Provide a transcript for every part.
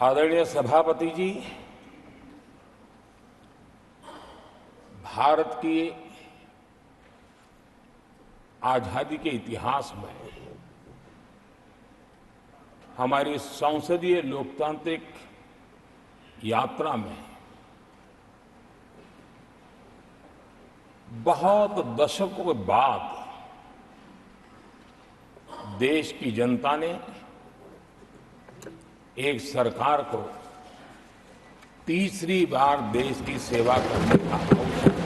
आदरणीय सभापति जी, भारत की आजादी के इतिहास में हमारी संसदीय लोकतांत्रिक यात्रा में बहुत दशकों के बाद देश की जनता ने एक सरकार को तीसरी बार देश की सेवा करने का अवसर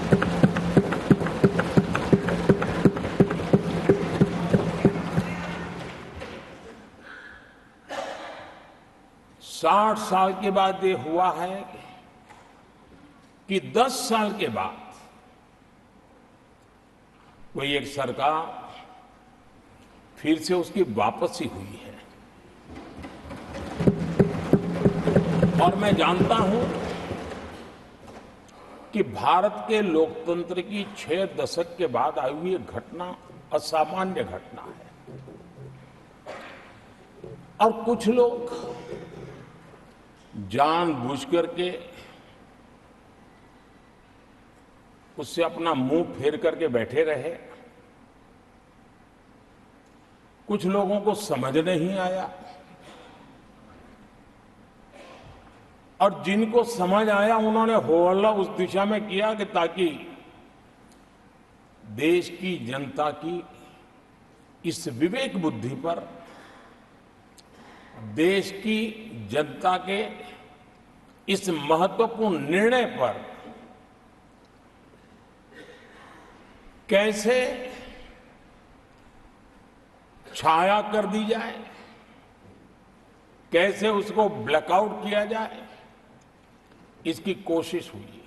60 साल के बाद ये हुआ है कि 10 साल के बाद कोई एक सरकार फिर से उसकी वापसी हुई है। और मैं जानता हूं कि भारत के लोकतंत्र की 6 दशक के बाद आई हुई घटना असामान्य घटना है और कुछ लोग जानबूझ करके उससे अपना मुंह फेर करके बैठे रहे। कुछ लोगों को समझ नहीं आया और जिनको समझ आया उन्होंने हो हल्ला उस दिशा में किया कि ताकि देश की जनता की इस विवेक बुद्धि पर, देश की जनता के इस महत्वपूर्ण निर्णय पर कैसे छाया कर दी जाए, कैसे उसको ब्लैकआउट किया जाए, इसकी कोशिश हुई।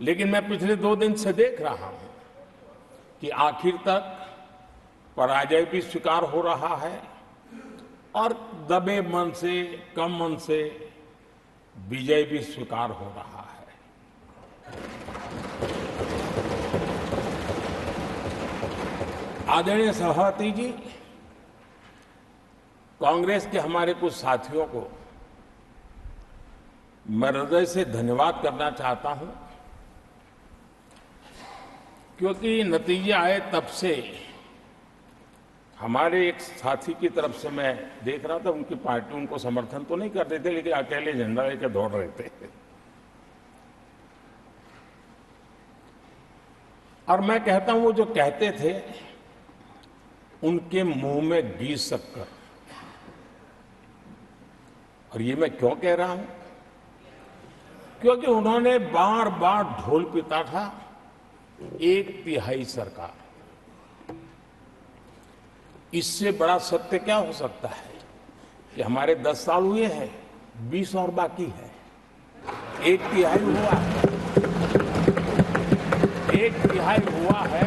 लेकिन मैं पिछले 2 दिन से देख रहा हूं कि आखिर तक पराजय भी स्वीकार हो रहा है और दबे मन से, कम मन से विजय भी स्वीकार हो रहा है। आदरणीय सभापति जी, कांग्रेस के हमारे कुछ साथियों को मैं हृदय से धन्यवाद करना चाहता हूं, क्योंकि नतीजे आए तब से हमारे एक साथी की तरफ से मैं देख रहा था, उनकी पार्टी उनको समर्थन तो नहीं कर रहे थे, लेकिन अकेले झंडा लेकर दौड़ रहे थे। और मैं कहता हूं वो जो कहते थे उनके मुंह में घी शक्कर। और ये मैं क्यों कह रहा हूं? क्योंकि उन्होंने बार बार ढोल पिटा था 1/3 सरकार। इससे बड़ा सत्य क्या हो सकता है कि हमारे 10 साल हुए हैं, 20 और बाकी है। 1/3 हुआ है, 1/3 हुआ है,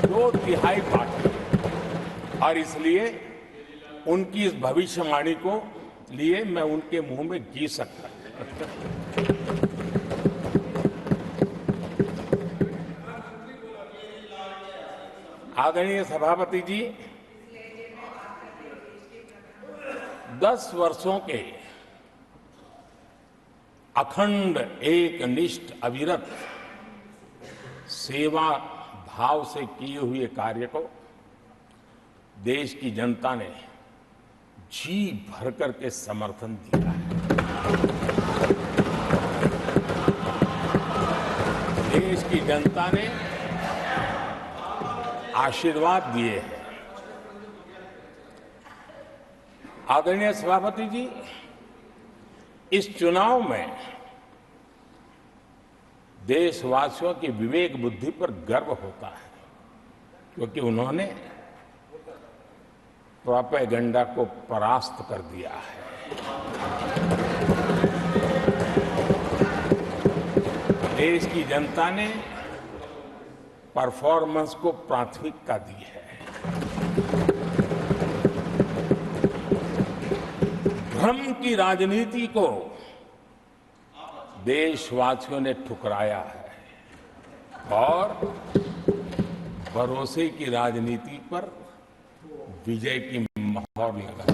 2/3 बाकी है। और इसलिए उनकी इस भविष्यवाणी को लिए मैं उनके मुंह में घी सकता हूं। आदरणीय सभापति जी, 10 वर्षों के अखंड, एकनिष्ठ, अविरत सेवा भाव से किए हुए कार्य को देश की जनता ने जी भर करके समर्थन दिया है। देश की जनता ने आशीर्वाद दिए हैं। आदरणीय सभापति जी, इस चुनाव में देशवासियों की विवेक बुद्धि पर गर्व होता है, क्योंकि उन्होंने प्रोपेगेंडा को परास्त कर दिया है। देश की जनता ने परफॉर्मेंस को प्राथमिकता दी है। भ्रम की राजनीति को देशवासियों ने ठुकराया है और भरोसे की राजनीति पर विजय की मोहर लगा।